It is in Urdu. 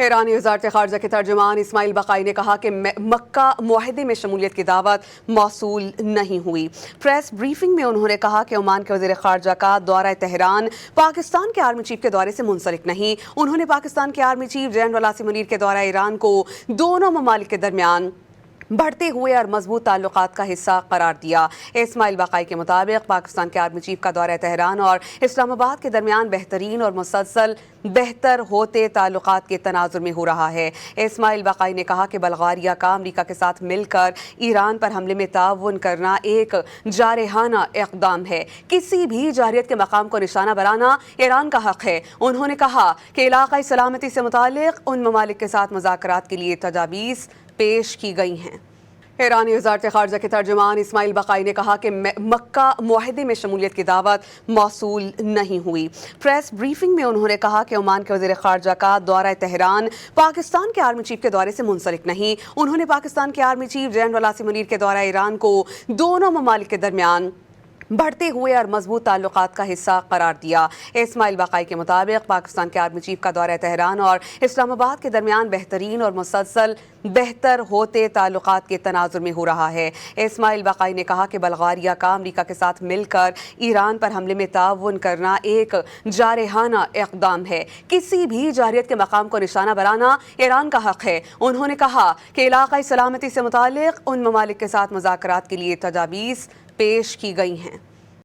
ایرانی وزارت خارجہ کے ترجمان اسماعیل بقائی نے کہا کہ مکہ معاہدے میں شمولیت کی دعوت موصول نہیں ہوئی۔ پریس بریفنگ میں انہوں نے کہا کہ عمان کے وزیر خارجہ کا دورہ تہران پاکستان کے آرمی چیف کے دورے سے منسلک نہیں۔ انہوں نے پاکستان کے army chief general Asim Munir کے دورہ ایران کو دونوں ممالک کے درمیان بڑھتے ہوئے اور مضبوط تعلقات کا حصہ قرار دیا۔ اسماعیل بقائی کے مطابق پاکستان کے آرمی چیف کا دورہ تہران اور اسلام آباد کے درمیان بہترین اور مسلسل بہتر ہوتے تعلقات کے تناظر میں ہو رہا ہے۔ اسماعیل بقائی نے کہا کہ بلغاریہ کا امریکہ کے ساتھ مل کر ایران پر حملے میں تعاون کرنا ایک جارحانہ اقدام ہے۔ کسی بھی جارحیت کے مقام کو نشانہ بنانا ایران کا حق ہے۔ انہوں نے کہا کہ علاقائی سلامتی سے متعلق ان ممالک کے ساتھ مذاکرات کے لیے تجاویز پیش کی گئی ہیں۔ ایرانی وزارت خارجہ کے ترجمان اسماعیل بقائی نے کہا کہ مکہ معاہدے میں شمولیت کی دعوت موصول نہیں ہوئی۔ پریس بریفنگ میں انہوں نے کہا کہ عمان کے وزیر خارجہ کا دورہ تہران پاکستان کے آرمی چیف کے دورے سے منسلک نہیں۔ انہوں نے پاکستان کے army chief general Asim Munir کے دورہ ایران کو دونوں ممالک کے درمیان بڑھتے ہوئے اور مضبوط تعلقات کا حصہ قرار دیا۔ اسماعیل بقائی کے مطابق پاکستان کے آرمی چیف کا دورہ تہران اور اسلام آباد کے درمیان بہترین اور مسلسل بہتر ہوتے تعلقات کے تناظر میں ہو رہا ہے۔ اسماعیل بقائی نے کہا کہ بلغاریہ کا امریکہ کے ساتھ مل کر ایران پر حملے میں تعاون کرنا ایک جارحانہ اقدام ہے۔ کسی بھی جارحیت کے مقام کو نشانہ بنانا ایران کا حق ہے۔ انہوں نے کہا کہ علاقائی سلامتی سے متعلق ان ممالک کے ساتھ مذاکرات کے لیے تجاویز پیش کی گئی ہیں۔